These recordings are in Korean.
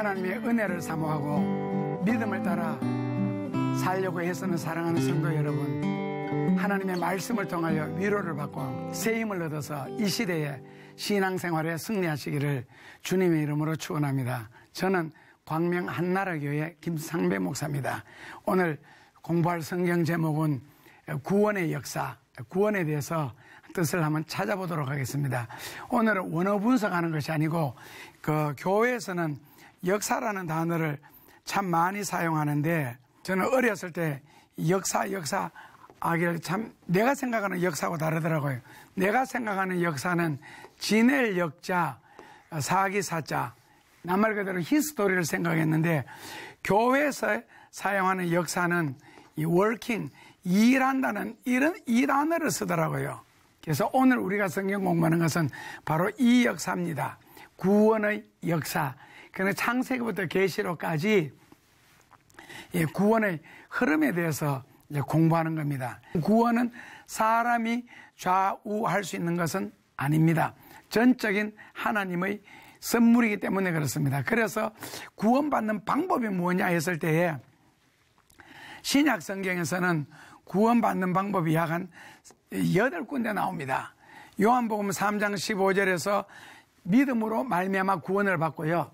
하나님의 은혜를 사모하고 믿음을 따라 살려고 애쓰는 사랑하는 성도 여러분, 하나님의 말씀을 통하여 위로를 받고 새 힘을 얻어서 이 시대에 신앙생활에 승리하시기를 주님의 이름으로 축원합니다. 저는 광명 한나라교회 김상배 목사입니다. 오늘 공부할 성경 제목은 구원의 역사, 구원에 대해서 뜻을 한번 찾아보도록 하겠습니다. 오늘은 원어 분석하는 것이 아니고 교회에서는 역사라는 단어를 참 많이 사용하는데, 저는 어렸을 때 역사 참 내가 생각하는 역사하고 다르더라고요. 내가 생각하는 역사는 지낼 역자, 사기 사자, 낱말 그대로 히스토리를 생각했는데, 교회에서 사용하는 역사는 이 working, 일한다는 이런 이 단어를 쓰더라고요. 그래서 오늘 우리가 성경 공부하는 것은 바로 이 역사입니다. 구원의 역사. 그러나 창세기부터 계시록까지 구원의 흐름에 대해서 공부하는 겁니다. 구원은 사람이 좌우할 수 있는 것은 아닙니다. 전적인 하나님의 선물이기 때문에 그렇습니다. 그래서 구원받는 방법이 뭐냐 했을 때에 신약 성경에서는 구원받는 방법이 약 한 8군데 나옵니다. 요한복음 3장 15절에서 믿음으로 말미암아 구원을 받고요.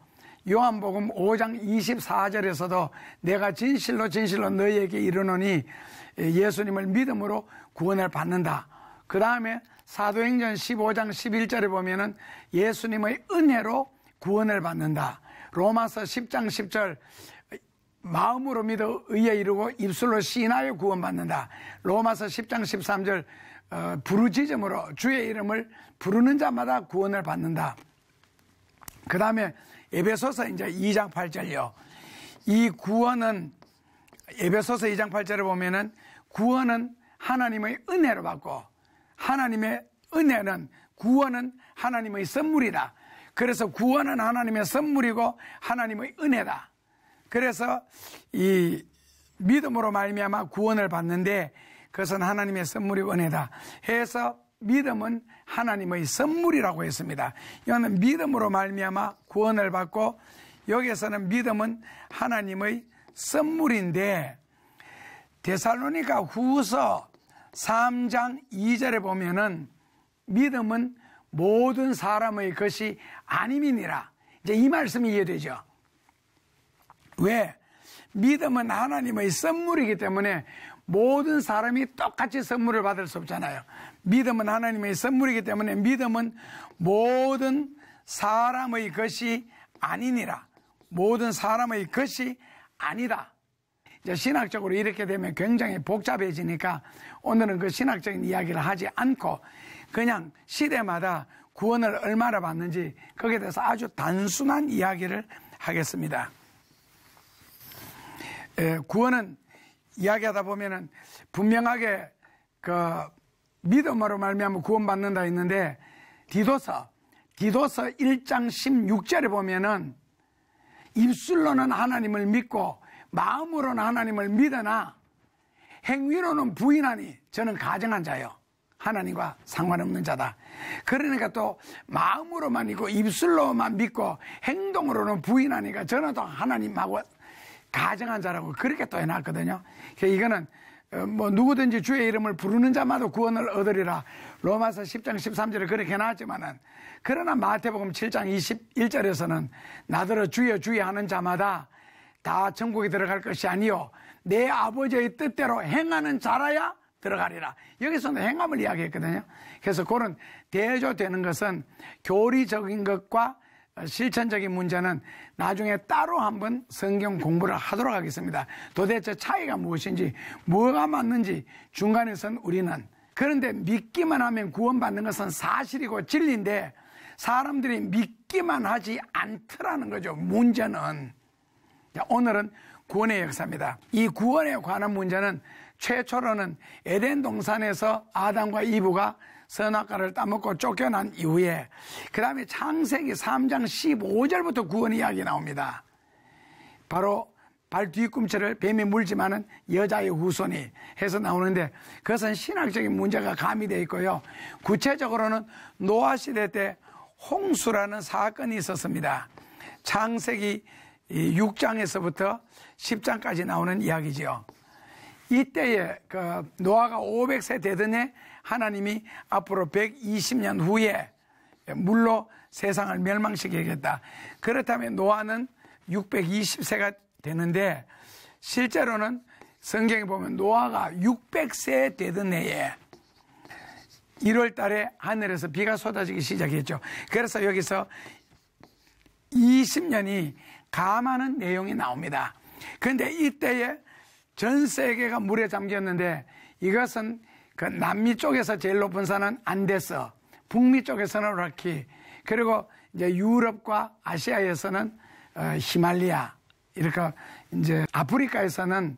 요한복음 5장 24절에서도 내가 진실로 너희에게 이르노니 예수님을 믿음으로 구원을 받는다. 그 다음에 사도행전 15장 11절에 보면은 예수님의 은혜로 구원을 받는다. 로마서 10장 10절 마음으로 믿어 의에 이르고 입술로 시인하여 구원받는다. 로마서 10장 13절 부르짖음으로 주의 이름을 부르는 자마다 구원을 받는다. 그 다음에 에베소서 이제 2장 8절요. 이 구원은 에베소서 2장 8절에 보면은 구원은 하나님의 은혜로 받고, 하나님의 은혜는, 구원은 하나님의 선물이다. 그래서 구원은 하나님의 선물이고 하나님의 은혜다. 그래서 이 믿음으로 말미암아 구원을 받는데 그것은 하나님의 선물이고 은혜다 해서 믿음은 하나님의 선물이라고 했습니다. 이거는 믿음으로 말미암아 구원을 받고, 여기에서는 믿음은 하나님의 선물인데, 데살로니가 후서 3장 2절에 보면은 믿음은 모든 사람의 것이 아님이니라. 이제 이 말씀이 이해되죠. 왜? 믿음은 하나님의 선물이기 때문에 모든 사람이 똑같이 선물을 받을 수 없잖아요. 믿음은 하나님의 선물이기 때문에 믿음은 모든 사람의 것이 아니니라. 모든 사람의 것이 아니다. 이제 신학적으로 이렇게 되면 굉장히 복잡해지니까 오늘은 그 신학적인 이야기를 하지 않고 그냥 시대마다 구원을 얼마나 받는지 거기에 대해서 아주 단순한 이야기를 하겠습니다. 구원은 이야기하다 보면은 분명하게 믿음으로 말미암아 구원받는다 했는데, 디도서 1장 16절에 보면은 입술로는 하나님을 믿고 마음으로는 하나님을 믿으나 행위로는 부인하니 저는 가증한 자요, 하나님과 상관없는 자다. 그러니까 또 마음으로만 믿고 입술로만 믿고 행동으로는 부인하니까 저는 또 하나님하고 가증한 자라고 그렇게 또 해놨거든요. 이거는 누구든지 주의 이름을 부르는 자마다 구원을 얻으리라. 로마서 10장 13절에 그렇게 해놨지만은, 그러나 마태복음 7장 21절에서는 나더러 주여 주여 하는 자마다 다 천국에 들어갈 것이 아니요 내 아버지의 뜻대로 행하는 자라야 들어가리라. 여기서는 행함을 이야기했거든요. 그래서 그런 대조되는 것은 교리적인 것과 실천적인 문제는 나중에 따로 한번 성경 공부를 하도록 하겠습니다. 도대체 차이가 무엇인지, 뭐가 맞는지 중간에선 우리는. 그런데 믿기만 하면 구원받는 것은 사실이고 진리인데 사람들이 믿기만 하지 않더라는 거죠. 문제는. 오늘은 구원의 역사입니다. 이 구원에 관한 문제는 최초로는 에덴 동산에서 아담과 이브가 선악과를 따먹고 쫓겨난 이후에, 그 다음에 창세기 3장 15절부터 구원 이야기 나옵니다. 바로 발 뒤꿈치를 뱀이 물지만은 여자의 후손이 해서 나오는데, 그것은 신학적인 문제가 가미되어 있고요. 구체적으로는 노아 시대 때 홍수라는 사건이 있었습니다. 창세기 이 6장에서부터 10장까지 나오는 이야기지요. 이때에 그 노아가 500세 되던 해 하나님이 앞으로 120년 후에 물로 세상을 멸망시키겠다. 그렇다면 노아는 620세가 되는데 실제로는 성경에 보면 노아가 600세 되던 해에 1월 달에 하늘에서 비가 쏟아지기 시작했죠. 그래서 여기서 20년이 감하는 내용이 나옵니다. 그런데 이때에 전 세계가 물에 잠겼는데 이것은 그 남미 쪽에서 제일 높은 산은 안데스, 북미 쪽에서는 오라키, 그리고 이제 유럽과 아시아에서는 히말리아, 이렇게 이제 아프리카에서는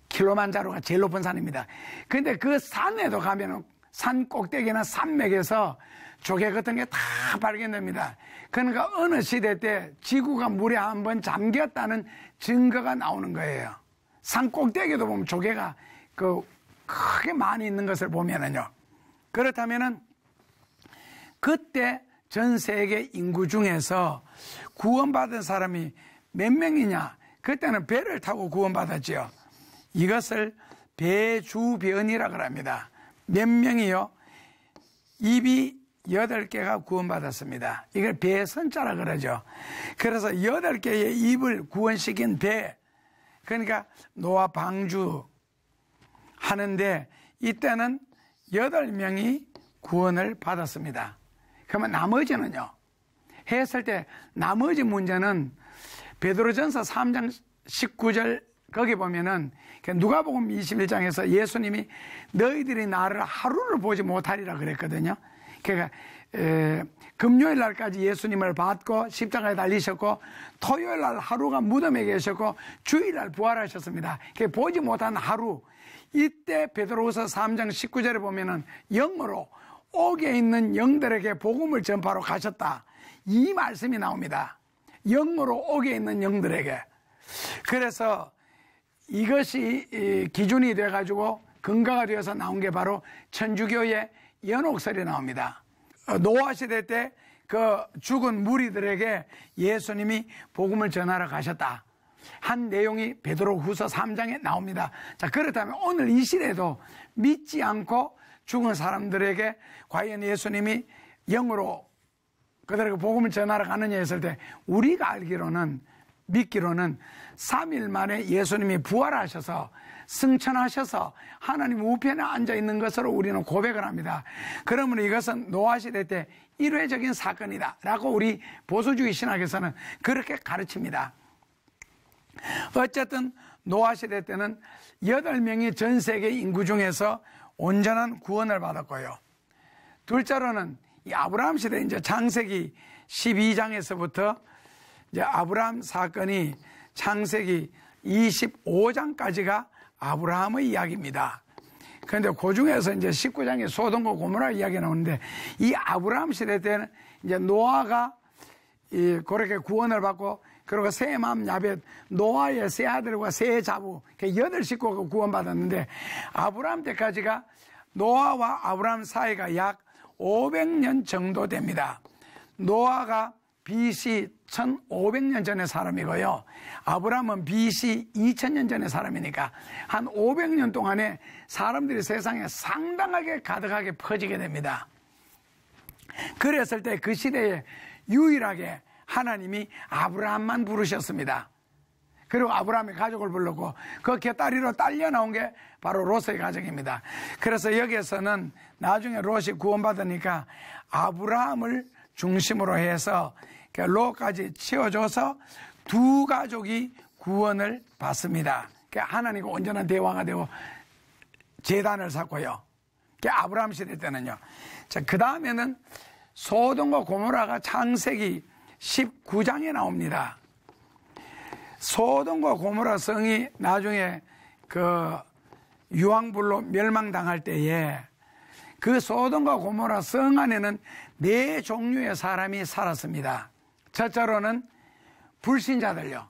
킬로만자로가 제일 높은 산입니다. 그런데 그 산에도 가면 산 꼭대기나 산맥에서 조개 같은 게 다 발견됩니다. 그러니까 어느 시대 때 지구가 물에 한번 잠겼다는 증거가 나오는 거예요. 산 꼭대기도 보면 조개가 그 크게 많이 있는 것을 보면은요. 그렇다면은 그때 전 세계 인구 중에서 구원받은 사람이 몇 명이냐? 그때는 배를 타고 구원받았지요. 이것을 배주변이라고 합니다. 몇 명이요? 입이 8개가 구원받았습니다. 이걸 배선자라 그러죠. 그래서 8개의 입을 구원시킨 배, 그러니까 노아 방주 하는데 이때는 8명이 구원을 받았습니다. 그러면 나머지는요? 했을 때 나머지 문제는 베드로전서 3장 19절 거기 보면은 누가복음 21장에서 예수님이 너희들이 나를 하루를 보지 못하리라 그랬거든요. 그러니까 금요일 날까지 예수님을 받고 십자가에 달리셨고 토요일 날 하루가 무덤에 계셨고 주일 날 부활하셨습니다. 보지 못한 하루, 이때 베드로후서 3장 19절에 보면은 영으로 옥에 있는 영들에게 복음을 전파로 가셨다, 이 말씀이 나옵니다. 영으로 옥에 있는 영들에게. 그래서 이것이 기준이 돼가지고 근거가 되어서 나온 게 바로 천주교의 연옥설이 나옵니다. 노아 시대 때 그 죽은 무리들에게 예수님이 복음을 전하러 가셨다 한 내용이 베드로후서 3장에 나옵니다. 자, 그렇다면 오늘 이 시대도 믿지 않고 죽은 사람들에게 과연 예수님이 영으로 그들에게 복음을 전하러 가느냐 했을 때 우리가 알기로는, 믿기로는 3일 만에 예수님이 부활하셔서 승천하셔서 하나님 우편에 앉아있는 것으로 우리는 고백을 합니다. 그러므로 이것은 노아 시대 때 일회적인 사건이다 라고 우리 보수주의 신학에서는 그렇게 가르칩니다. 어쨌든 노아 시대 때는 8명이 전 세계 인구 중에서 온전한 구원을 받았고요. 둘째로는 이 아브라함 시대, 이제 창세기 12장에서부터 이제 아브라함 사건이 창세기 25장까지가 아브라함의 이야기입니다. 그런데 그 중에서 이제 19장에 소돔과 고모라 이야기 나오는데, 이 아브라함 시대 때는 이제 노아가 그렇게 구원을 받고, 그리고 셈함 야벳, 노아의 세 아들과 세 자부, 8식구가 구원받았는데, 아브라함 때까지가 노아와 아브라함 사이가 약 500년 정도 됩니다. 노아가 BC 1500년 전의 사람이고요. 아브라함은 BC 2000년 전의 사람이니까 한 500년 동안에 사람들이 세상에 상당하게 가득하게 퍼지게 됩니다. 그랬을 때 그 시대에 유일하게 하나님이 아브라함만 부르셨습니다. 그리고 아브라함의 가족을 불렀고 그 곁다리로 딸려 나온 게 바로 롯의 가족입니다. 그래서 여기에서는 나중에 롯이 구원받으니까 아브라함을 중심으로 해서 롯까지 치워줘서 두 가족이 구원을 받습니다. 하나님과 온전한 대화가 되고 제단을 쌓고요. 아브라함 시대 때는요. 자, 그 다음에는 소돔과 고모라가 창세기 19장에 나옵니다. 소돔과 고모라 성이 나중에 그 유황불로 멸망당할 때에 그 소돔과 고모라 성 안에는 4종류의 사람이 살았습니다. 첫째로는 불신자들요.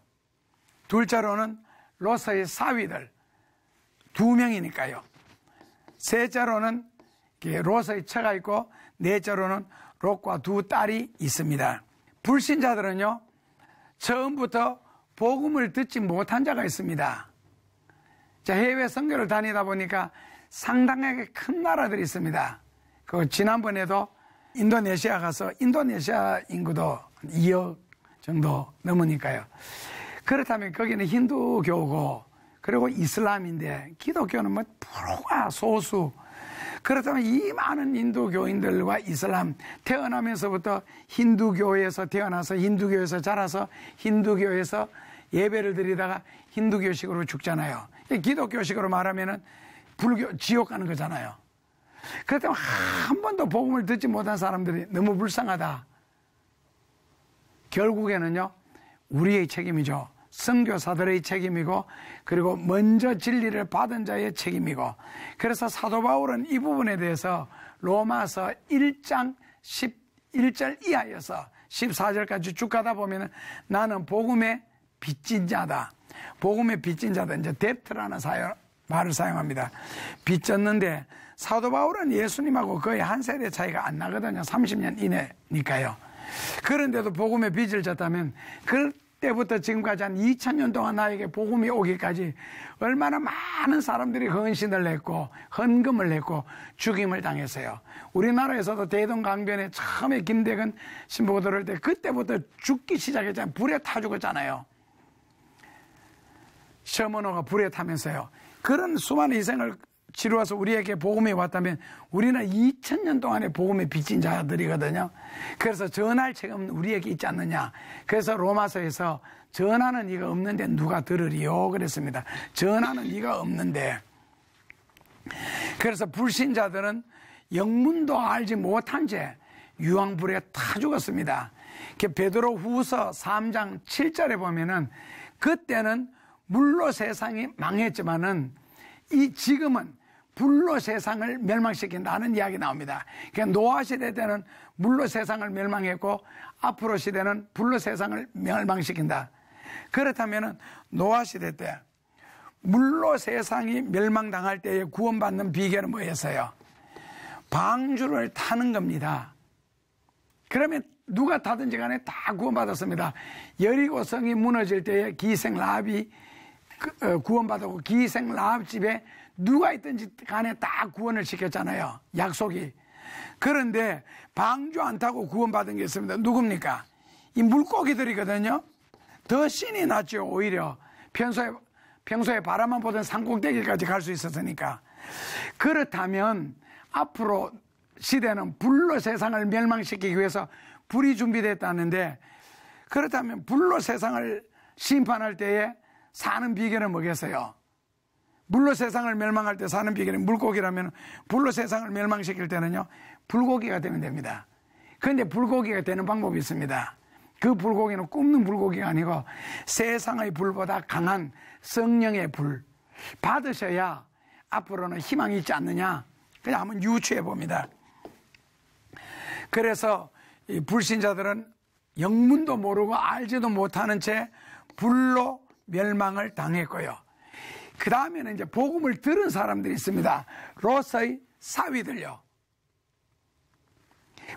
둘째로는 롯의 사위들 2명이니까요. 셋째로는 롯의 처가 있고, 넷째로는 롯과 2 딸이 있습니다. 불신자들은요, 처음부터 복음을 듣지 못한 자가 있습니다. 자, 해외 선교를 다니다 보니까 상당하게 큰 나라들이 있습니다. 그 지난번에도 인도네시아 가서 인도네시아 인구도 2억 정도 넘으니까요. 그렇다면 거기는 힌두교고 그리고 이슬람인데 기독교는 뭐 불과 소수. 그렇다면 이 많은 힌두교인들과 이슬람, 태어나면서부터 힌두교에서 태어나서 힌두교에서 자라서 힌두교에서 예배를 드리다가 힌두교식으로 죽잖아요. 기독교식으로 말하면은 불교, 지옥 가는 거잖아요. 그렇다면 한 번도 복음을 듣지 못한 사람들이 너무 불쌍하다. 결국에는요, 우리의 책임이죠. 선교사들의 책임이고, 그리고 먼저 진리를 받은 자의 책임이고, 그래서 사도 바울은 이 부분에 대해서 로마서 1장 11절 이하여서 14절까지 쭉 가다 보면 나는 복음의 빚진 자다. 복음의 빚진 자다. 이제 데프트라는 말을 사용합니다. 빚졌는데 사도 바울은 예수님하고 거의 한 세대 차이가 안 나거든요. 30년 이내니까요. 그런데도 복음의 빚을 졌다면 그때부터 지금까지 한 2000년 동안 나에게 복음이 오기까지 얼마나 많은 사람들이 헌신을 했고 헌금을 했고 죽임을 당했어요. 우리나라에서도 대동강변에 처음에 김대건 신부가 들어올 때 그때부터 죽기 시작했잖아요. 불에 타 죽었잖아요. 셔먼호가 불에 타면서요. 그런 수많은 희생을 치루어서 우리에게 복음이 왔다면 우리는 2000년 동안의 복음의 빚진 자들이거든요. 그래서 전할 책임은 우리에게 있지 않느냐. 그래서 로마서에서 전하는 이가 없는데 누가 들으리요 그랬습니다. 전하는 이가 없는데. 그래서 불신자들은 영문도 알지 못한 채 유황불에 타 죽었습니다. 베드로 후서 3장 7절에 보면은 그때는 물로 세상이 망했지만은 지금은 불로 세상을 멸망시킨다는 이야기 나옵니다. 그러니까 노아 시대 때는 물로 세상을 멸망했고 앞으로 시대는 불로 세상을 멸망시킨다. 그렇다면 노아 시대 때 물로 세상이 멸망당할 때에 구원받는 비결은 뭐였어요? 방주를 타는 겁니다. 그러면 누가 타든지 간에 다 구원받았습니다. 여리고성이 무너질 때에 기생 라합이 구원받았고 기생 라합 집에 누가 있든지 간에 다 구원을 시켰잖아요. 약속이. 그런데 방주 안 타고 구원받은 게 있습니다. 누굽니까? 이 물고기들이거든요. 더 신이 났죠. 오히려 평소에 바라만 보던 산꼭대기까지 갈 수 있었으니까. 그렇다면 앞으로 시대는 불로 세상을 멸망시키기 위해서 불이 준비됐다는데, 그렇다면 불로 세상을 심판할 때에 사는 비결은 뭐겠어요? 물로 세상을 멸망할 때 사는 비결이 물고기라면 불로 세상을 멸망시킬 때는요, 불고기가 되면 됩니다. 그런데 불고기가 되는 방법이 있습니다. 그 불고기는 굽는 불고기가 아니고 세상의 불보다 강한 성령의 불 받으셔야 앞으로는 희망이 있지 않느냐. 그냥 한번 유추해 봅니다. 그래서 이 불신자들은 영문도 모르고 알지도 못하는 채 불로 멸망을 당했고요. 그 다음에는 이제 복음을 들은 사람들이 있습니다. 롯의 사위들요.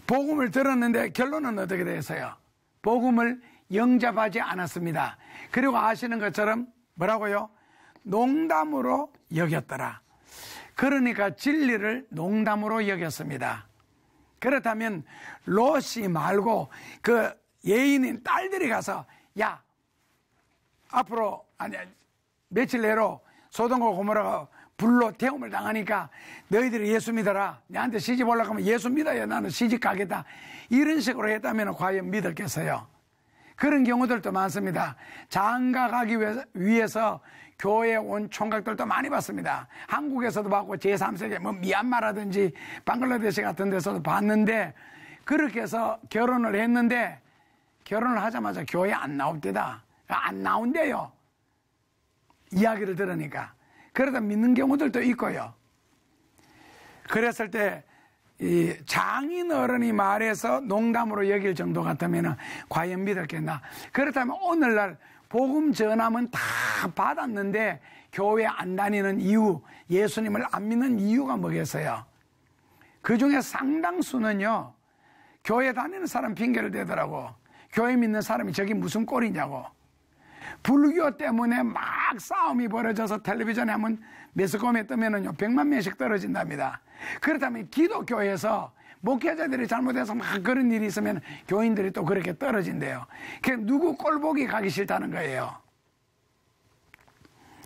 복음을 들었는데 결론은 어떻게 됐어요? 복음을 영접하지 않았습니다. 그리고 아시는 것처럼 뭐라고요? 농담으로 여겼더라. 그러니까 진리를 농담으로 여겼습니다. 그렇다면 롯이 말고 그 예인인 딸들이 가서, 야, 앞으로 아니 며칠 내로 소돔과 고모라가 불로 태움을 당하니까 너희들이 예수 믿어라. 내한테 시집 올라가면 예수 믿어야 나는 시집 가겠다. 이런 식으로 했다면 과연 믿었겠어요? 그런 경우들도 많습니다. 장가 가기 위해서 교회에 온 총각들도 많이 봤습니다. 한국에서도 봤고 제3세계 뭐 미얀마라든지 방글라데시 같은 데서도 봤는데, 그렇게 해서 결혼을 했는데 결혼을 하자마자 교회에 안 나옵니다. 안 나온대요. 이야기를 들으니까. 그러다 믿는 경우들도 있고요. 그랬을 때 이 장인 어른이 말해서 농담으로 여길 정도 같으면 과연 믿었겠나. 그렇다면 오늘날 복음 전함은 다 받았는데 교회 안 다니는 이유, 예수님을 안 믿는 이유가 뭐겠어요? 그 중에 상당수는요, 교회 다니는 사람 핑계를 대더라고. 교회 믿는 사람이 저게 무슨 꼴이냐고. 불교 때문에 막 싸움이 벌어져서 텔레비전에 한번 매스컴에 뜨면은요 100만 명씩 떨어진답니다. 그렇다면 기독교에서 목회자들이 잘못해서 막 그런 일이 있으면 교인들이 또 그렇게 떨어진대요. 그냥 누구 꼴보기 가기 싫다는 거예요.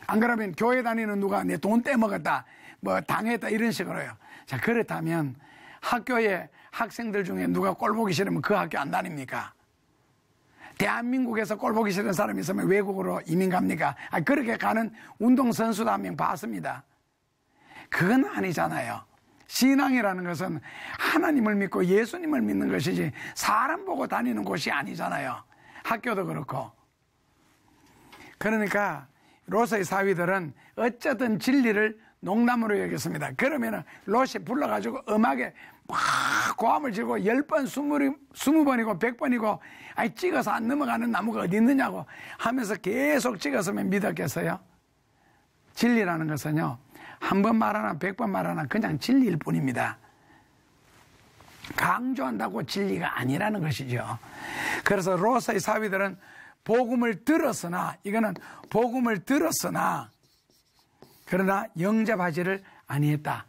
안 그러면 교회 다니는 누가 내 돈 떼먹었다, 뭐 당했다 이런 식으로요. 자, 그렇다면 학교에 학생들 중에 누가 꼴보기 싫으면 그 학교 안 다닙니까? 대한민국에서 꼴보기 싫은 사람이 있으면 외국으로 이민 갑니까? 그렇게 가는 운동선수도 한 명 봤습니다. 그건 아니잖아요. 신앙이라는 것은 하나님을 믿고 예수님을 믿는 것이지 사람 보고 다니는 곳이 아니잖아요. 학교도 그렇고. 그러니까 롯의 사위들은 어쨌든 진리를 농담으로 여겼습니다. 그러면은 롯이 불러가지고 음악에 막 고함을 지르고 10번, 20번이고 100번이고 아니 찍어서 안 넘어가는 나무가 어디 있느냐고 하면서 계속 찍었으면 믿었겠어요? 진리라는 것은요, 한 번 말하나 100번 말하나 그냥 진리일 뿐입니다. 강조한다고 진리가 아니라는 것이죠. 그래서 롯의 사위들은 복음을 들었으나, 이거는 복음을 들었으나 그러나 영접하지를 아니했다.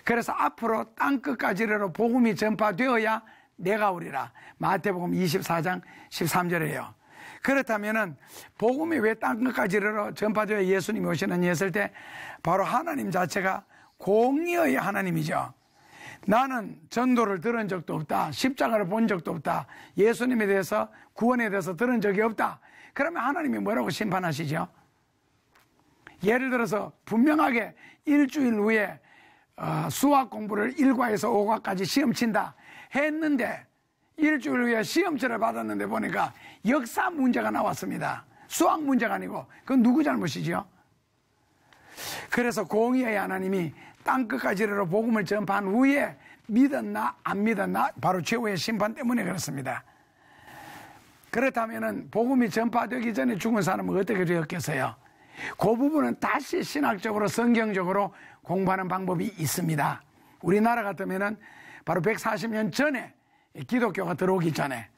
그래서 앞으로 땅끝까지 이르러 복음이 전파되어야 내가 오리라. 마태복음 24장 13절이에요. 그렇다면은 복음이 왜 땅끝까지 이르러 전파되어 예수님이 오시느냐 했을 때 바로 하나님 자체가 공의의 하나님이죠. 나는 전도를 들은 적도 없다. 십자가를 본 적도 없다. 예수님에 대해서, 구원에 대해서 들은 적이 없다. 그러면 하나님이 뭐라고 심판하시죠? 예를 들어서 분명하게 일주일 후에 수학 공부를 1과에서 5과까지 시험 친다 했는데 일주일 후에 시험지를 받았는데 보니까 역사 문제가 나왔습니다. 수학 문제가 아니고 그건 누구 잘못이죠? 그래서 공의의 하나님이 땅끝까지 이르러 복음을 전파한 후에 믿었나 안 믿었나 바로 최후의 심판 때문에 그렇습니다. 그렇다면 복음이 전파되기 전에 죽은 사람은 어떻게 되었겠어요? 그 부분은 다시 신학적으로 성경적으로 공부하는 방법이 있습니다. 우리나라 같으면 바로 140년 전에 기독교가 들어오기 전에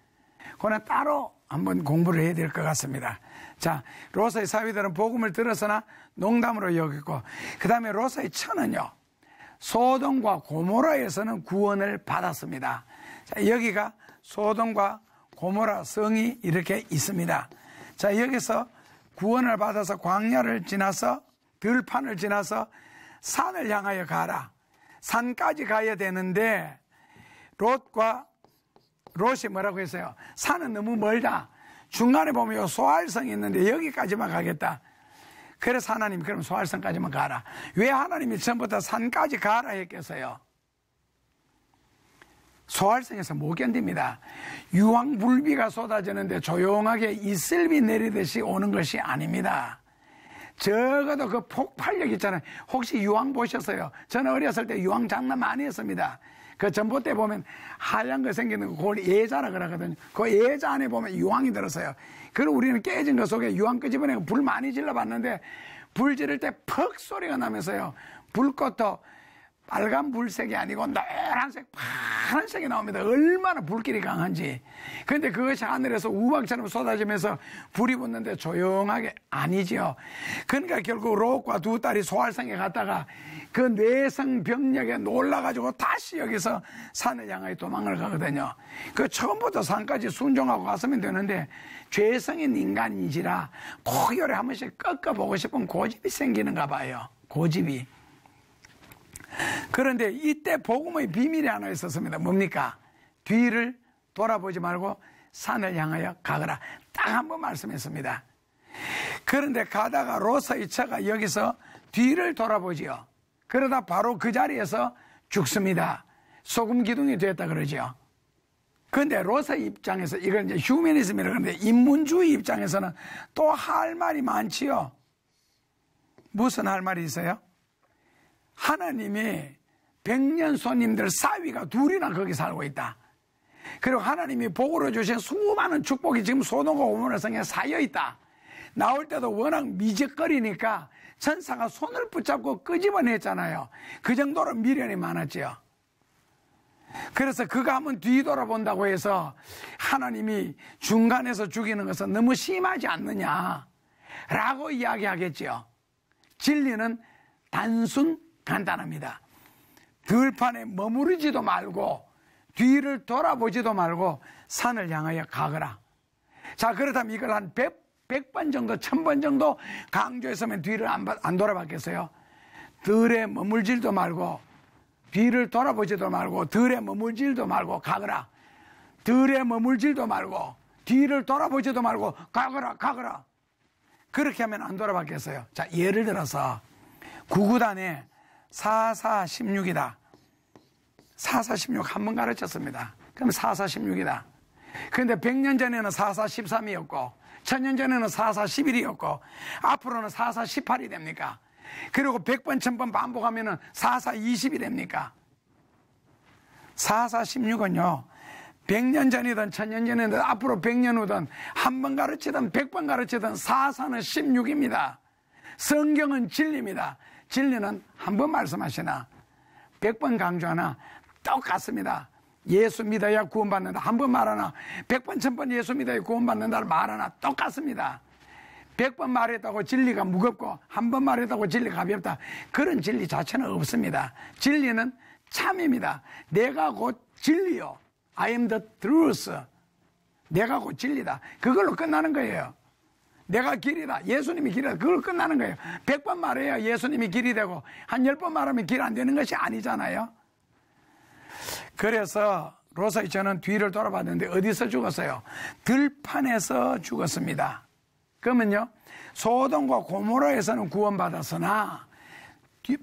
그거는 따로 한번 공부를 해야 될 것 같습니다. 자, 롯의 사위들은 복음을 들었으나 농담으로 여겼고, 그 다음에 롯의 처는요 소돔과 고모라에서는 구원을 받았습니다. 자, 여기가 소돔과 고모라 성이 이렇게 있습니다. 자, 여기서 구원을 받아서 광야를 지나서 들판을 지나서 산을 향하여 가라. 산까지 가야 되는데 롯이 뭐라고 했어요? 산은 너무 멀다. 중간에 보면 소알성이 있는데 여기까지만 가겠다. 그래서 하나님이 그럼 소알성까지만 가라. 왜 하나님이 처음부터 산까지 가라 했겠어요? 소알성에서 못 견딥니다. 유황불비가 쏟아지는데 조용하게 이슬비 내리듯이 오는 것이 아닙니다. 적어도 그 폭발력 있잖아요. 혹시 유황 보셨어요? 저는 어렸을 때 유황 장난 많이 했습니다. 그 전봇대 보면 하얀 거 생기는 거 그걸 예자라 그러거든요. 그 예자 안에 보면 유황이 들었어요. 그리고 우리는 깨진 거 속에 유황 끄집어내고 불 많이 질러봤는데 불 지를 때 퍽 소리가 나면서요. 불꽃도 빨간 불색이 아니고 노란색, 파란색이 나옵니다. 얼마나 불길이 강한지. 그런데 그것이 하늘에서 우박처럼 쏟아지면서 불이 붙는데 조용하게 아니죠. 그러니까 결국 롯과 두 딸이 소알성에 갔다가 그 뇌성병력에 놀라가지고 다시 여기서 산을 향하여 도망을 가거든요. 그 처음부터 산까지 순종하고 갔으면 되는데 죄성인 인간인지라 고요리 한 번씩 꺾어보고 싶은 고집이 생기는가 봐요. 고집이. 그런데 이때 복음의 비밀이 하나 있었습니다. 뭡니까? 뒤를 돌아보지 말고 산을 향하여 가거라. 딱 한 번 말씀했습니다. 그런데 가다가 롯의 처가 여기서 뒤를 돌아보지요. 그러다 바로 그 자리에서 죽습니다. 소금 기둥이 됐다 그러죠. 그런데 롯의 입장에서 이건 이제 휴머니즘이라 그러는데 인문주의 입장에서는 또 할 말이 많지요. 무슨 할 말이 있어요? 하나님이 백년 손님들 사위가 둘이나 거기 살고 있다. 그리고 하나님이 복으로 주신 수많은 축복이 지금 소돔과 고모라 성에 쌓여 있다. 나올 때도 워낙 미적거리니까 천사가 손을 붙잡고 끄집어냈잖아요. 그 정도로 미련이 많았죠. 그래서 그가 한번 뒤돌아본다고 해서 하나님이 중간에서 죽이는 것은 너무 심하지 않느냐 라고 이야기하겠지요. 진리는 단순 간단합니다. 들판에 머무르지도 말고 뒤를 돌아보지도 말고 산을 향하여 가거라. 자, 그렇다면 이걸 한 100번 정도, 1000번 정도 강조했으면 뒤를 안 돌아봤겠어요? 들에 머물질도 말고 뒤를 돌아보지도 말고 들에 머물질도 말고 가거라. 들에 머물질도 말고 뒤를 돌아보지도 말고 가거라. 그렇게 하면 안 돌아봤겠어요? 자, 예를 들어서 구구단에 4416이다. 4416 한 번 가르쳤습니다. 그럼 4416이다. 그런데 100년 전에는 4413이었고 1000년 전에는 4411이었고 앞으로는 4418이 됩니까? 그리고 100번 1000번 반복하면 4420이 됩니까? 4416은요 100년 전이든 1000년 전이든 앞으로 100년 후든 한 번 가르치든 100번 가르치든 44는 16입니다. 성경은 진리입니다. 진리는 한 번 말씀하시나 100번 강조하나 똑같습니다. 예수 믿어야 구원받는다 한 번 말하나 100번 1000번 예수 믿어야 구원받는다를 말하나 똑같습니다. 100번 말했다고 진리가 무겁고 한 번 말했다고 진리가 가볍다, 그런 진리 자체는 없습니다. 진리는 참입니다. 내가 곧 진리요. I am the truth. 내가 곧 진리다. 그걸로 끝나는 거예요. 내가 길이다. 예수님이 길이다. 그걸 끝나는 거예요. 100번 말해야 예수님이 길이 되고 한 10번 말하면 길 안 되는 것이 아니잖아요. 그래서 로사이 저는 뒤를 돌아봤는데 어디서 죽었어요? 들판에서 죽었습니다. 그러면요 소돔과 고모라에서는 구원받았으나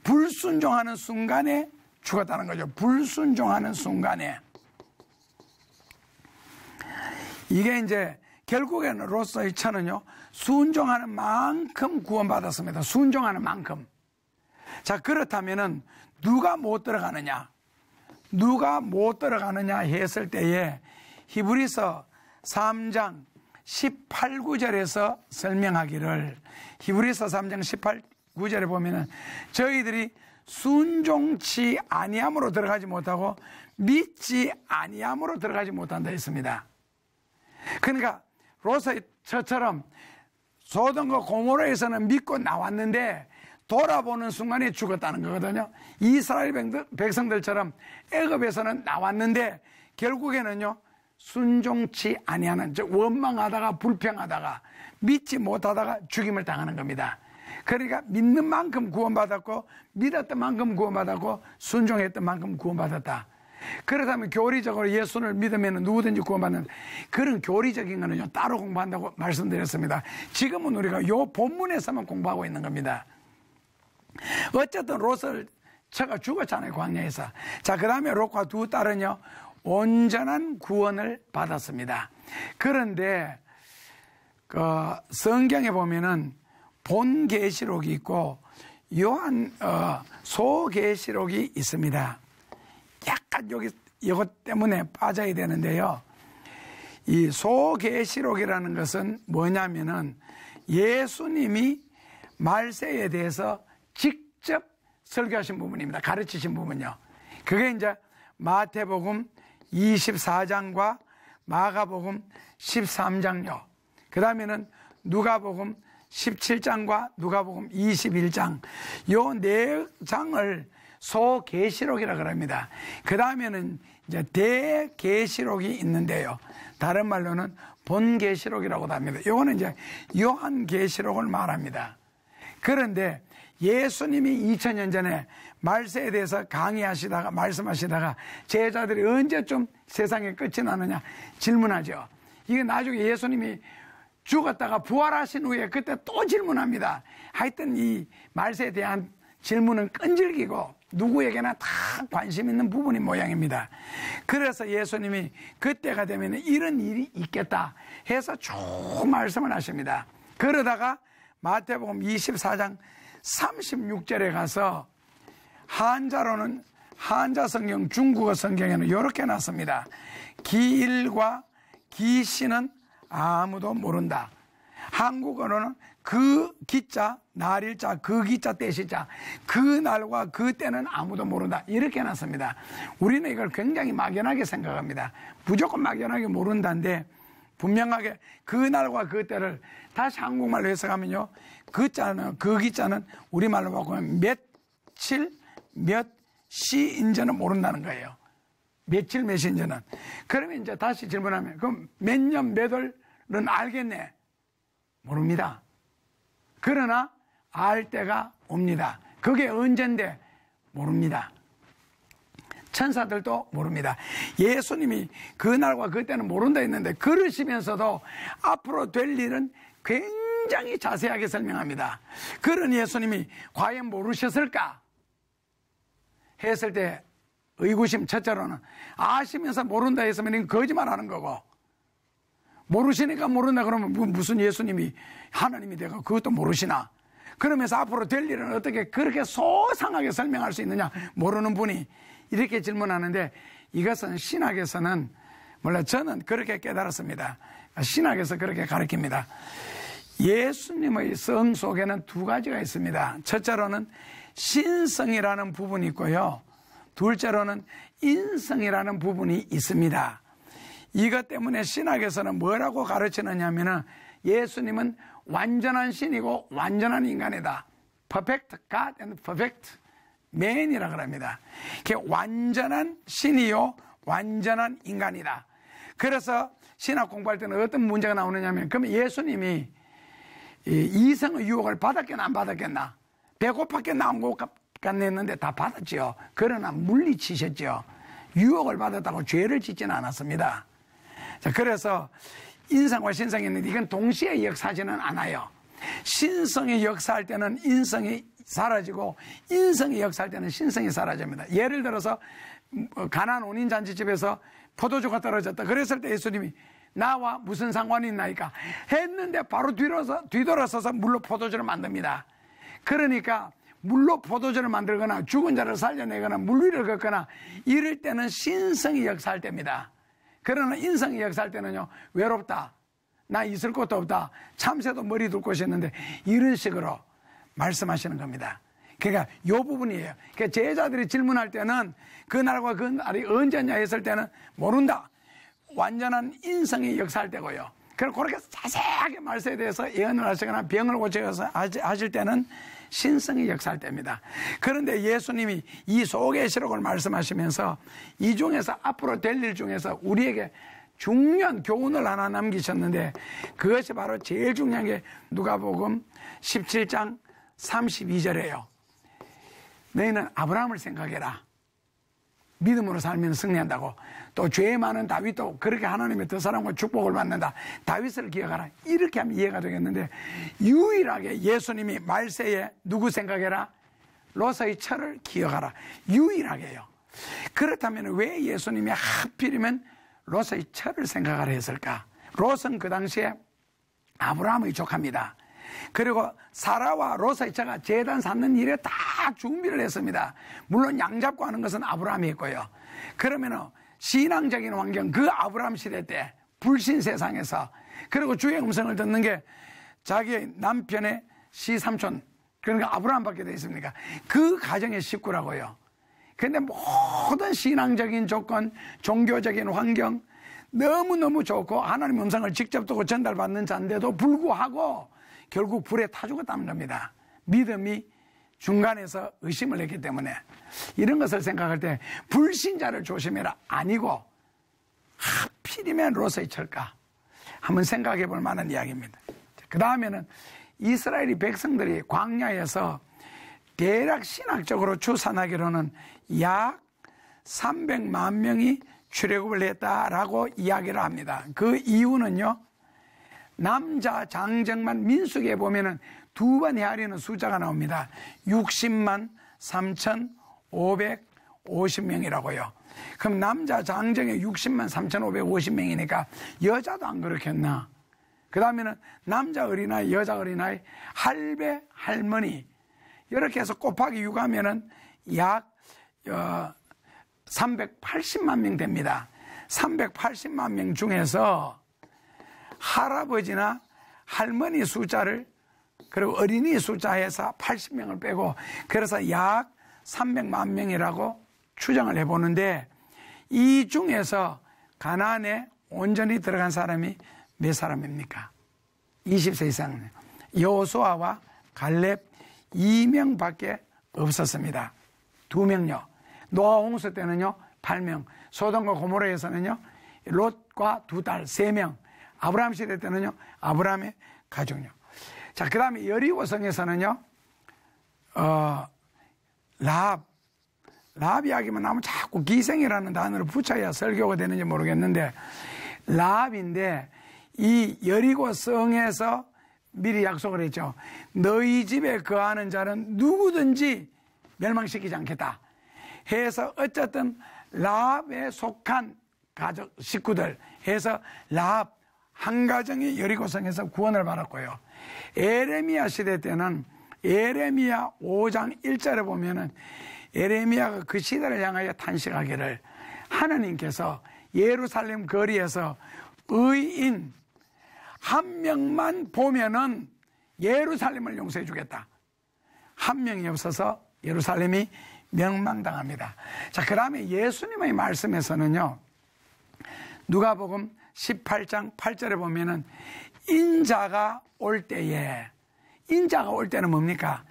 불순종하는 순간에 죽었다는 거죠. 불순종하는 순간에. 이게 이제 결국에는 로스의 처는요 순종하는 만큼 구원받았습니다. 순종하는 만큼. 자, 그렇다면은 누가 못 들어가느냐? 누가 못 들어가느냐 했을 때에 히브리서 3장 18, 9절에서 설명하기를, 히브리서 3장 18, 9절에 보면은 저희들이 순종치 아니함으로 들어가지 못하고 믿지 아니함으로 들어가지 못한다 했습니다. 그러니까 로스의 처처럼 소돔과 고모라에서는 믿고 나왔는데 돌아보는 순간에 죽었다는 거거든요. 이스라엘 백성들처럼 애굽에서는 나왔는데 결국에는요 순종치 아니하는, 즉 원망하다가 불평하다가 믿지 못하다가 죽임을 당하는 겁니다. 그러니까 믿는 만큼 구원받았고 믿었던 만큼 구원받았고 순종했던 만큼 구원받았다. 그렇다면 교리적으로 예수를 믿으면 누구든지 구원받는 그런 교리적인 거는요 따로 공부한다고 말씀드렸습니다. 지금은 우리가 요 본문에서만 공부하고 있는 겁니다. 어쨌든 롯을 처가 죽었잖아요, 광야에서. 자, 그 다음에 롯과 두 딸은요 온전한 구원을 받았습니다. 그런데 그 성경에 보면은 본계시록이 있고 요한 소계시록이 있습니다. 약간 여기 이것 때문에 빠져야 되는데요, 이 소계시록이라는 것은 뭐냐면은 예수님이 말세에 대해서 직접 설교하신 부분입니다. 가르치신 부분요. 그게 이제 마태복음 24장과 마가복음 13장요. 그 다음에는 누가복음 17장과 누가복음 21장. 요 4장을 소계시록이라 그럽니다. 그 다음에는 이제 대계시록이 있는데요. 다른 말로는 본계시록이라고도 합니다. 요거는 이제 요한계시록을 말합니다. 그런데 예수님이 2000년 전에 말세에 대해서 강의하시다가 말씀하시다가 제자들이 언제쯤 세상에 끝이 나느냐 질문하죠. 이게 나중에 예수님이 죽었다가 부활하신 후에 그때 또 질문합니다. 하여튼 이 말세에 대한 질문은 끈질기고 누구에게나 다 관심 있는 부분인 모양입니다. 그래서 예수님이 그때가 되면 이런 일이 있겠다 해서 쭉 말씀을 하십니다. 그러다가 마태복음 24장 36절에 가서 한자로는 한자 성경, 중국어 성경에는 이렇게 났습니다. 기일과 기시는 아무도 모른다. 한국어로는 그 기자, 날일자, 그 기자, 때시자, 그 날과 그 때는 아무도 모른다. 이렇게 해놨습니다. 우리는 이걸 굉장히 막연하게 생각합니다. 무조건 막연하게 모른다는데 분명하게 그 날과 그 때를 다시 한국말로 해석하면요. 그 기자는 우리말로 바꾸면 며칠, 몇 시인지는 모른다는 거예요. 며칠, 몇 시인지는. 그러면 이제 다시 질문하면 그럼 몇 년, 몇 월은 알겠네? 모릅니다. 그러나 알 때가 옵니다. 그게 언젠데 모릅니다. 천사들도 모릅니다. 예수님이 그날과 그때는 모른다 했는데 그러시면서도 앞으로 될 일은 굉장히 자세하게 설명합니다. 그런 예수님이 과연 모르셨을까? 했을 때 의구심 첫째로는 아시면서 모른다 했으면 이건 거짓말하는 거고, 모르시니까 모른다 그러면 무슨 예수님이 하나님이 되고 그것도 모르시나? 그러면서 앞으로 될 일은 어떻게 그렇게 소상하게 설명할 수 있느냐? 모르는 분이 이렇게 질문하는데, 이것은 신학에서는, 물론 저는 그렇게 깨달았습니다. 신학에서 그렇게 가르칩니다. 예수님의 성 속에는 두 가지가 있습니다. 첫째로는 신성이라는 부분이 있고요, 둘째로는 인성이라는 부분이 있습니다. 이것 때문에 신학에서는 뭐라고 가르치느냐면은 예수님은 완전한 신이고 완전한 인간이다. Perfect God and perfect man이라 그럽니다. 완전한 신이요 완전한 인간이다. 그래서 신학 공부할 때는 어떤 문제가 나오느냐면, 그러면 예수님이 이성의 유혹을 받았겠나 안 받았겠나? 배고팠겠나 안 고팠겠는데 다 받았죠. 그러나 물리치셨죠. 유혹을 받았다고 죄를 짓지는 않았습니다. 자, 그래서 인성과 신성이 있는데 이건 동시에 역사하지는 않아요. 신성이 역사할 때는 인성이 사라지고, 인성이 역사할 때는 신성이 사라집니다. 예를 들어서 가나안 혼인잔치집에서 포도주가 떨어졌다 그랬을 때 예수님이 나와 무슨 상관이 있나이까 했는데 바로 뒤돌아서서 물로 포도주를 만듭니다. 그러니까 물로 포도주를 만들거나 죽은 자를 살려내거나 물 위를 걷거나 이럴 때는 신성이 역사할 때입니다. 그러나 인성이 역사할 때는요, 외롭다, 나 있을 곳도 없다, 참새도 머리 둘 곳이 있는데, 이런 식으로 말씀하시는 겁니다. 그러니까 이 부분이에요. 그러니까 제자들이 질문할 때는 그날과 그날이 언제냐 했을 때는 모른다. 완전한 인성이 역사할 때고요. 그리고 그렇게 자세하게 말씀에 대해서 예언을 하시거나 병을 고쳐서 하실 때는 신성이 역사할 때입니다. 그런데 예수님이 이 소계시록을 말씀하시면서 이 중에서 앞으로 될 일 중에서 우리에게 중요한 교훈을 하나 남기셨는데, 그것이 바로 제일 중요한 게 누가복음 17장 32절이에요. 너희는 아브라함을 생각해라. 믿음으로 살면 승리한다고. 또 죄 많은 다윗도 그렇게 하나님의 더 사랑과 축복을 받는다. 다윗을 기억하라. 이렇게 하면 이해가 되겠는데, 유일하게 예수님이 말세에 누구 생각해라? 롯의 처를 기억하라. 유일하게요. 그렇다면 왜 예수님이 하필이면 롯의 처를 생각하라 했을까? 롯은 그 당시에 아브라함의 조카입니다. 그리고 사라와 롯의 처가 제단 쌓는 일에 다 준비를 했습니다. 물론 양 잡고 하는 것은 아브라함이 했고요. 그러면은 신앙적인 환경, 그 아브라함 시대 때 불신 세상에서, 그리고 주의 음성을 듣는 게 자기 남편의 시삼촌, 그러니까 아브라함밖에 되어 있습니까? 그 가정의 식구라고요. 그런데 모든 신앙적인 조건, 종교적인 환경 너무너무 좋고 하나님 음성을 직접 듣고 전달받는 자인데도 불구하고 결국 불에 타 죽었다는 겁니다. 믿음이 중간에서 의심을 했기 때문에. 이런 것을 생각할 때 불신자를 조심해라 아니고, 하필이면 롯의 처일까? 한번 생각해 볼 만한 이야기입니다. 그 다음에는 이스라엘이 백성들이 광야에서 대략 신학적으로 추산하기로는 약 300만 명이 출애굽을 했다라고 이야기를 합니다. 그 이유는요, 남자 장정만 민수기에 보면은 두 번 헤아리는 숫자가 나옵니다. 60만 3,550명이라고요. 그럼 남자 장정에 60만 3,550명이니까 여자도 안 그렇겠나? 그 다음에는 남자 어린아이, 여자 어린아이, 할배, 할머니 이렇게 해서 곱하기 6하면은 약 380만 명 됩니다. 380만 명 중에서 할아버지나 할머니 숫자를 그리고 어린이 숫자에서 80명을 빼고 그래서 약 300만 명이라고 추정을 해보는데 이 중에서 가나안에 온전히 들어간 사람이 몇 사람입니까? 20세 이상. 여호수아와 갈렙 2명밖에 없었습니다. 2명요. 노아 홍수 때는요 8명. 소돔과 고모라에서는요 롯과 두 딸 3명. 아브라함 시대 때는요 아브라함의 가족요. 자, 그 다음에 여리고성에서는요 라합 이야기만 나오면 자꾸 기생이라는 단어를 붙여야 설교가 되는지 모르겠는데 라합인데 이 여리고성에서 미리 약속을 했죠. 너희 집에 거하는 자는 누구든지 멸망시키지 않겠다 해서 어쨌든 라합에 속한 가족 식구들 해서 라합 한 가정이 여리고성에서 구원을 받았고요. 에레미야 시대 때는 에레미야 5장 1절에 보면은 에레미야가 그 시대를 향하여 탄식하기를 하나님께서 예루살렘 거리에서 의인 한 명만 보면은 예루살렘을 용서해 주겠다. 한 명이 없어서 예루살렘이 멸망당합니다. 자, 그 다음에 예수님의 말씀에서는요 누가복음 18장 8절에 보면은 인자가 올 때에, 인자가 올 때는 뭡니까?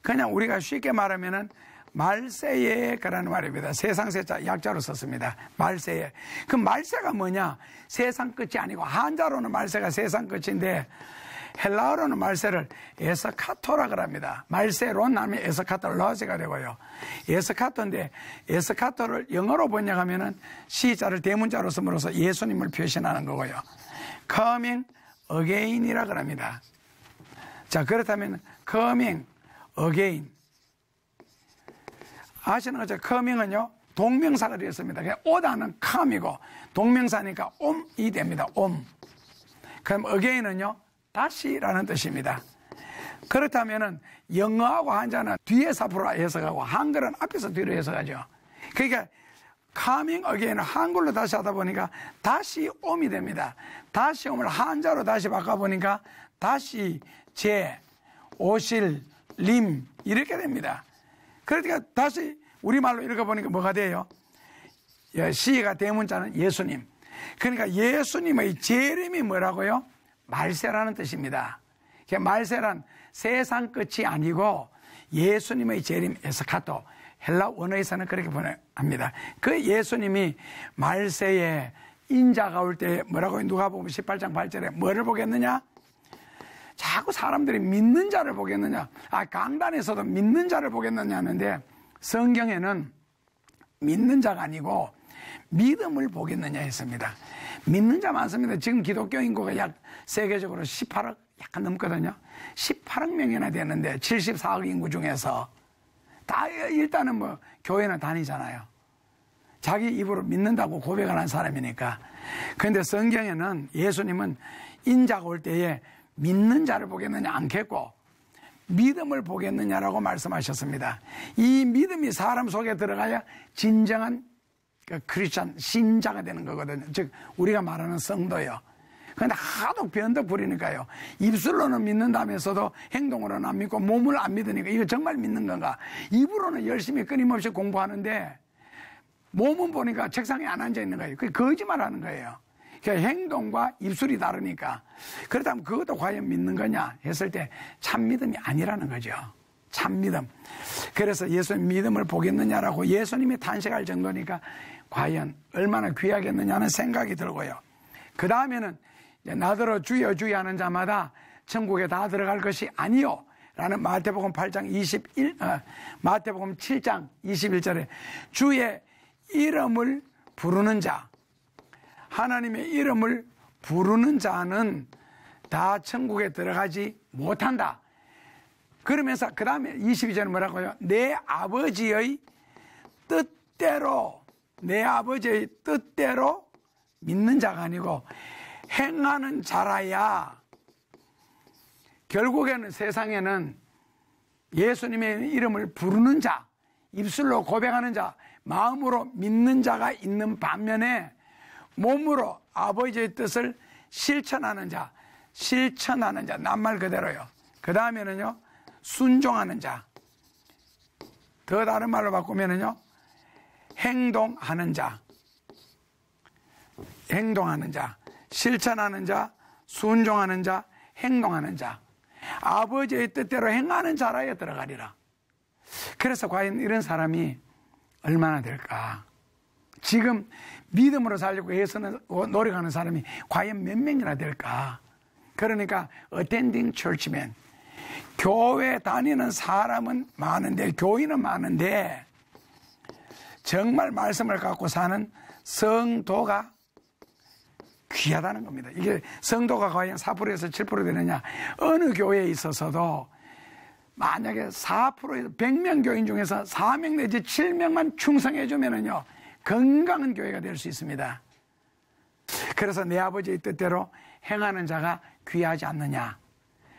그냥 우리가 쉽게 말하면은 말세에 그라는 말입니다. 세상 세자 약자로 썼습니다. 말세에. 그 말세가 뭐냐? 세상 끝이 아니고 한자로는 말세가 세상 끝인데 헬라어로는 말세를 에스카토라 그럽니다. 말세로 하면 에스카톨로지가 되고요. 에스카토인데 에스카토를 영어로 번역하면은 시자를 대문자로 씀으로써 예수님을 표시하는 거고요. coming again이라 그럽니다. 자, 그렇다면 coming again. 아시는 거죠? coming은요 동명사가 되었습니다. 오다는 come이고 동명사니까 om이 됩니다. 그럼 again은요 다시라는 뜻입니다. 그렇다면은 영어하고 한자는 뒤에서 앞으로 해석하고 한글은 앞에서 뒤로 해석하죠. 그러니까 coming again을 한글로 다시 하다 보니까 다시 om이 됩니다. 다시 om을 한자로 다시 바꿔보니까 다시 제, 오실, 림 이렇게 됩니다. 그러니까 다시 우리말로 읽어보니까 뭐가 돼요? 시가 대문자는 예수님. 그러니까 예수님의 재림이 뭐라고요? 말세라는 뜻입니다. 말세란 세상 끝이 아니고 예수님의 재림 에스카토. 헬라 원어에서는 그렇게 번역합니다. 그 예수님이 말세에 인자가 올 때 뭐라고 누가복음 18장 8절에 뭐를 보겠느냐? 자꾸 사람들이 믿는 자를 보겠느냐? 강단에서도 믿는 자를 보겠느냐 하는데 성경에는 믿는 자가 아니고 믿음을 보겠느냐 했습니다. 믿는 자 많습니다. 지금 기독교 인구가 약 세계적으로 18억 약간 넘거든요. 18억 명이나 되는데 74억 인구 중에서 다 일단은 뭐 교회는 다니잖아요. 자기 입으로 믿는다고 고백을 한 사람이니까. 그런데 성경에는 예수님은 인자가 올 때에 믿는 자를 보겠느냐 않겠고 믿음을 보겠느냐라고 말씀하셨습니다. 이 믿음이 사람 속에 들어가야 진정한 크리스찬 신자가 되는 거거든요. 즉 우리가 말하는 성도요. 그런데 하도 변덕 부리니까요. 입술로는 믿는다면서도 행동으로는 안 믿고 몸을 안 믿으니까 이거 정말 믿는 건가? 입으로는 열심히 끊임없이 공부하는데 몸은 보니까 책상에 안 앉아 있는 거예요. 그게 거짓말하는 거예요. 그러니까 행동과 입술이 다르니까. 그렇다면 그것도 과연 믿는 거냐 했을 때 참 믿음이 아니라는 거죠. 참 믿음. 그래서 예수님 믿음을 보겠느냐라고 예수님이 탄식할 정도니까 과연 얼마나 귀하겠느냐는 생각이 들고요. 그 다음에는 나더러 주여 주여 하는 자마다 천국에 다 들어갈 것이 아니요 라는 마태복음 8장 마태복음 7장 21절에 주의 이름을 부르는 자, 하나님의 이름을 부르는 자는 다 천국에 들어가지 못한다. 그러면서 그 다음에 22절은 뭐라고요? 내 아버지의 뜻대로 믿는 자가 아니고 행하는 자라야. 결국에는 세상에는 예수님의 이름을 부르는 자, 입술로 고백하는 자, 마음으로 믿는 자가 있는 반면에 몸으로 아버지의 뜻을 실천하는 자, 낱말 그대로요. 그 다음에는요, 순종하는 자. 더 다른 말로 바꾸면은요, 행동하는 자. 행동하는 자. 실천하는 자, 순종하는 자, 행동하는 자. 아버지의 뜻대로 행하는 자라에 들어가리라. 그래서 과연 이런 사람이 얼마나 될까? 지금 믿음으로 살려고 해서는 노력하는 사람이 과연 몇 명이나 될까? 그러니까 attending churchman, 교회 다니는 사람은 많은데, 교인은 많은데 정말 말씀을 갖고 사는 성도가 귀하다는 겁니다. 이게 성도가 과연 4%에서 7% 되느냐? 어느 교회에 있어서도 만약에 4%에서 100명 교인 중에서 4명 내지 7명만 충성해 주면은요, 건강한 교회가 될 수 있습니다. 그래서 내 아버지의 뜻대로 행하는 자가 귀하지 않느냐.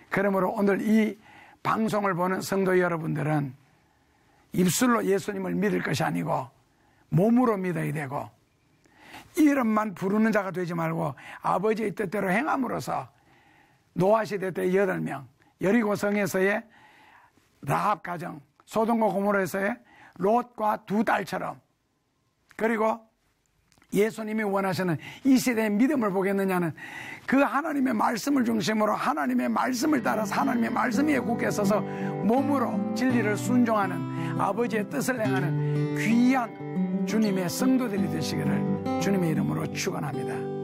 그러므로 오늘 이 방송을 보는 성도 여러분들은 입술로 예수님을 믿을 것이 아니고 몸으로 믿어야 되고, 이름만 부르는 자가 되지 말고 아버지의 뜻대로 행함으로써 노아 시대 때 8명, 여리고성에서의 라합 가정, 소돔과 고모라에서의 롯과 두 딸처럼, 그리고 예수님이 원하시는 이 시대의 믿음을 보겠느냐는 그 하나님의 말씀을 중심으로 하나님의 말씀을 따라서 하나님의 말씀 위에 굳게 서서 몸으로 진리를 순종하는 아버지의 뜻을 행하는 귀한 주님의 성도들이 되시기를 주님의 이름으로 축원합니다.